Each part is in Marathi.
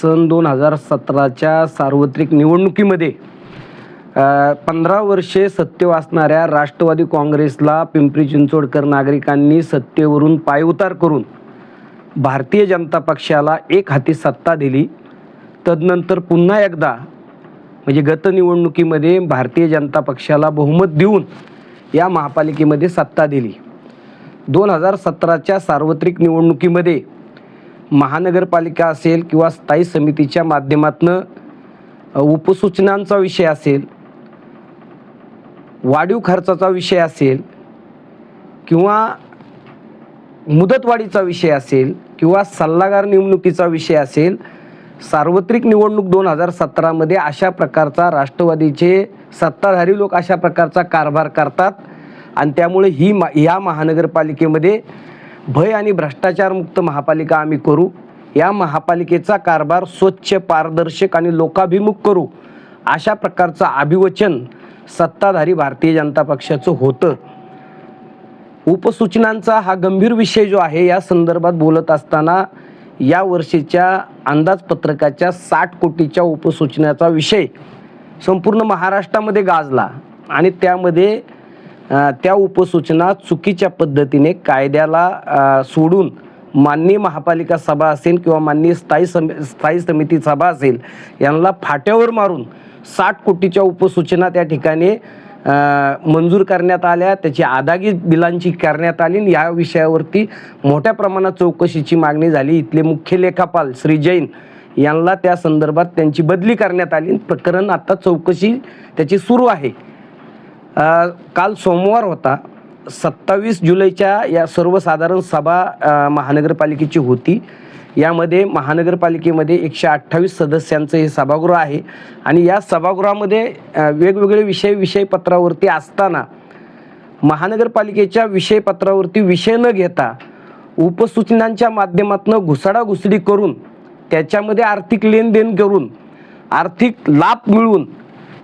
सन 2017च्या सार्वत्रिक निवडणुकीमध्ये 15 वर्षे सत्तेवर असणाऱ्या राष्ट्रवादी काँग्रेसला पिंपरी चिंचवडकर नागरिकांनी सत्तेवरून पायउतार करून भारतीय जनता पक्षाला एक हाती सत्ता दिली। तदनंतर पुन्हा एकदा म्हणजे गत निवडणुकीमध्ये भारतीय जनता पक्षाला बहुमत देऊन या महापालिकेमध्ये सत्ता दिली। 2017च्या सार्वत्रिक निवडणुकीमध्ये महानगरपालिका असेल किंवा स्थायी समितीच्या माध्यमातून उपसूचनांचा विषय असेल, वाढीव खर्चाचा विषय असेल किंवा मुदतवाढीचा विषय असेल किंवा सल्लागार निवडणुकीचा विषय असेल, सार्वत्रिक निवडणूक 2017मध्ये अशा प्रकारचा राष्ट्रवादीचे सत्ताधारी लोक अशा प्रकारचा कारभार करतात आणि त्यामुळे या महानगरपालिकेमध्ये भय आणि भ्रष्टाचारमुक्त महापालिका आम्ही करू, या महापालिकेचा कारभार स्वच्छ, पारदर्शक आणि लोकाभिमुख करू, अशा प्रकारचं अभिवचन सत्ताधारी भारतीय जनता पक्षाचं होतं। उपसूचनांचा हा गंभीर विषय जो आहे या संदर्भात बोलत असताना या वर्षीच्या अंदाजपत्रकाच्या 60 कोटीच्या उपसूचनाचा विषय संपूर्ण महाराष्ट्रामध्ये गाजला आणि त्यामध्ये त्या उपसूचना चुकीच्या पद्धतीने कायद्याला सोडून माननीय महापालिका सभा असेल किंवा माननीय स्थायी समिती सभा असेल यांना फाट्यावर मारून 60 कोटीच्या उपसूचना त्या ठिकाणी मंजूर करण्यात आल्या, त्याची अदागी बिलांची करण्यात आली। या विषयावरती मोठ्या प्रमाणात चौकशीची मागणी झाली। इथले मुख्य लेखापाल श्री जैन यांना त्या संदर्भात त्यांची बदली करण्यात आली। प्रकरण आता चौकशी त्याची सुरू आहे। काल सोमवार होता, 27 जुलैच्या या सर्वसाधारण सभा महानगरपालिकेची होती। यामध्ये महानगरपालिकेमध्ये 128 सदस्यांचं हे सभागृह आहे आणि या सभागृहामध्ये वेगवेगळे विषयपत्रावरती असताना महानगरपालिकेच्या विषयपत्रावरती विषय न घेता उपसूचनांच्या माध्यमातून घुसाडाघुसडी करून त्याच्यामध्ये आर्थिक लेनदेन करून आर्थिक लाभ मिळवून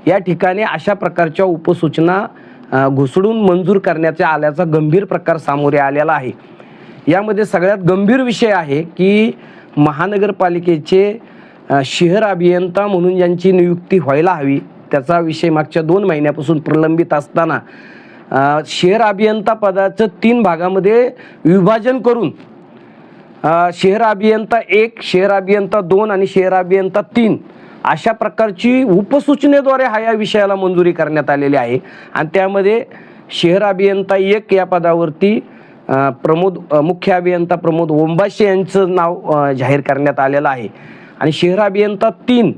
या ठिकाणी अशा प्रकारच्या उपसूचना घुसडून मंजूर करण्यात आल्याचा गंभीर प्रकार सामोरे आलेला आहे। यामध्ये सगळ्यात गंभीर विषय आहे की महानगरपालिकेचे शहर अभियंता म्हणून ज्यांची नियुक्ती व्हायला हवी त्याचा विषय मागच्या 2 महिन्यापासून प्रलंबित असताना शहर अभियंता पदाचं 3 भागामध्ये विभाजन करून शहर अभियंता 1, शहर अभियंता 2 आणि शहर अभियंता 3 अशा प्रकारची उपसूचनेद्वारे या विषयाला मंजुरी करण्यात आलेली आहे। आणि त्यामध्ये शहर अभियंता 1 या पदावरती मुख्य अभियंता प्रमोद ओंबाशे यांचं नाव जाहीर करण्यात आलेलं आहे आणि शहर अभियंता 3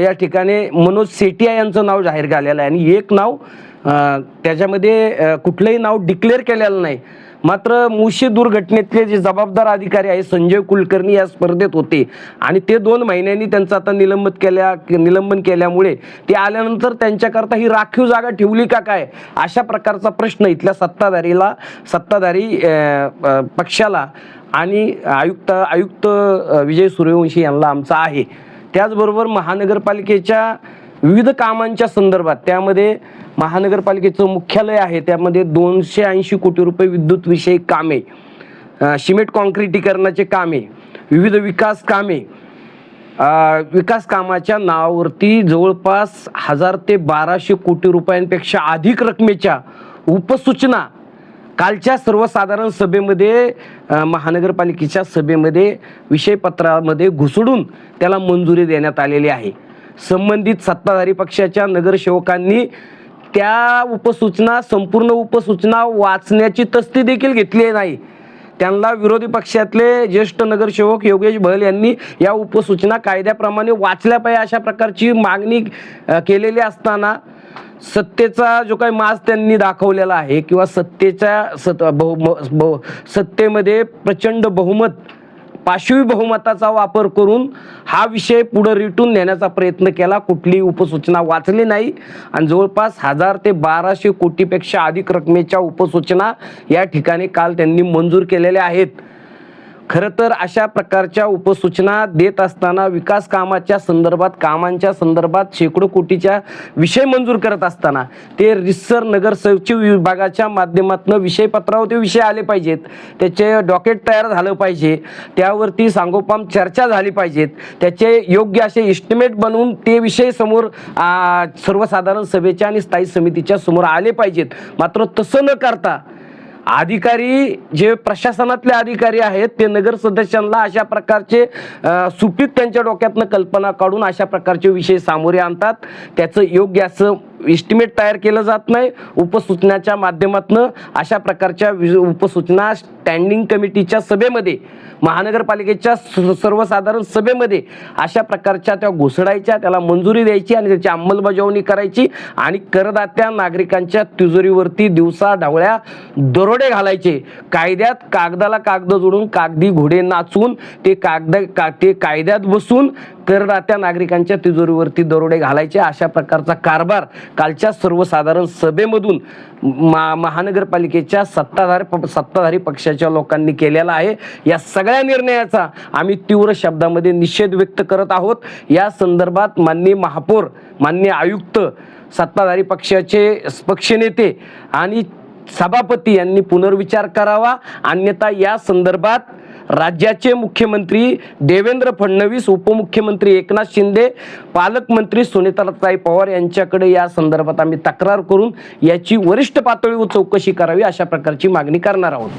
या ठिकाणी मनोज सेठिया यांचं नाव जाहीर झालेलं आहे आणि एक नाव त्याच्यामध्ये कुठलंही नाव डिक्लेअर केलेलं नाही। मात्र मुळशी दुर्घटनेतले जे जबाबदार अधिकारी आहे संजय कुलकर्णी या स्पर्धेत होते आणि ते 2 महिन्यांनी त्यांचं आता निलंबन केल्यामुळे ते आल्यानंतर त्यांच्याकरता ही राखीव जागा ठेवली का काय अशा प्रकारचा प्रश्न इथल्या सत्ताधारी पक्षाला आणि आयुक्त विजय सूर्यवंशी यांना आमचा आहे। त्याचबरोबर महानगरपालिकेच्या विविध कामांच्या संदर्भात त्यामध्ये महानगरपालिकेचं मुख्यालय आहे त्यामध्ये 280 कोटी रुपये विद्युत विषयक कामे, सिमेंट काँक्रिटीकरणाचे कामे, विविध विकास कामाच्या नावावरती जवळपास 1000 ते 1200 कोटी रुपयांपेक्षा अधिक रकमेच्या उपसूचना कालच्या सर्वसाधारण सभेमध्ये महानगरपालिकेच्या सभेमध्ये विषयपत्रामध्ये घुसडून त्याला मंजुरी देण्यात आलेली आहे। संबंधित सत्ताधारी पक्षाच्या नगरसेवकांनी त्या संपूर्ण उपसूचना वाचण्याची तस्ती देखील घेतली नाही। त्यांना विरोधी पक्षातले ज्येष्ठ नगरसेवक योगेश बहल यांनी या उपसूचना कायद्याप्रमाणे वाचल्या पाहिजे अशा प्रकारची मागणी केलेली असताना सत्तेचा जो काही माज त्यांनी दाखवलेला आहे किंवा सत्तेमध्ये प्रचंड बहुमत, पाशवी बहुमताचा वापर करून हा विषय पुढे रेटून नेण्याचा प्रयत्न केला। कुठलीही उपसूचना वाचली नाही आणि जवळपास 1000 ते 1200 कोटीपेक्षा अधिक रकमेच्या उपसूचना या ठिकाणी काल त्यांनी मंजूर केलेल्या आहेत। खरं तर अशा प्रकारच्या उपसूचना देत असताना विकास कामाच्या संदर्भात, कामांच्या संदर्भात शेकडो कोटीच्या विषय मंजूर करत असताना ते रितसर नगर सचिव विभागाच्या माध्यमातून विषयपत्रावर ते विषय आले पाहिजेत, त्याचे डॉकेट तयार झालं पाहिजे, त्यावरती सांगोपांग चर्चा झाली पाहिजेत, त्याचे योग्य असे इस्टिमेट बनवून ते विषय समोर सर्वसाधारण सभेच्या आणि स्थायी समितीच्या समोर आले पाहिजेत. मात्र तसं न करता अधिकारी, जे प्रशासनातले अधिकारी आहेत, ते नगर सदस्यांना अशा प्रकारचे सुपीक त्यांच्या डोक्यातनं कल्पना काढून अशा प्रकारचे विषय सामोरे आणतात. त्याचं योग्य असं इस्टिमेट तयार केलं जात नाही. उपसूचनाच्या माध्यमातून अशा प्रकारच्या उपसूचना स्टँडिंग कमिटीच्या सभेमध्ये, महानगरपालिकेच्या सर्वसाधारण सभेमध्ये अशा प्रकारच्या त्या घोषणायच्या, त्याला मंजुरी द्यायची आणि त्याची अंमलबजावणी करायची आणि करदात्या नागरिकांच्या तिजोरीवरती दिवसा ढवळ्या दरोडे घालायचे. कायद्यात कागदाला कागद जोडून, कागदी घोडे नाचून ते कायद्यात बसून करदात्या नागरिकांच्या तिजोरीवरती दरोडे घालायचे. अशा प्रकारचा कारभार कालच्या सर्वसाधारण सभेमधून महानगरपालिकेच्या सत्ताधारी पक्षाच्या लोकांनी केलेला आहे. या सगळ्या निर्णयाचा आम्ही तीव्र शब्दामध्ये निषेध व्यक्त करत आहोत. या संदर्भात माननीय महापौर, माननीय आयुक्त, सत्ताधारी पक्षाचे पक्षनेते आणि सभापती यांनी पुनर्विचार करावा. अन्यथा या संदर्भात राज्याचे मुख्यमंत्री देवेंद्र फडणवीस, उपमुख्यमंत्री एकनाथ शिंदे, पालकमंत्री सुनेत्राताई पवार यांच्याकडे या संदर्भात आम्ही तक्रार करून याची वरिष्ठ पातळीवर चौकशी करावी अशा प्रकारची मागणी करणार आहोत.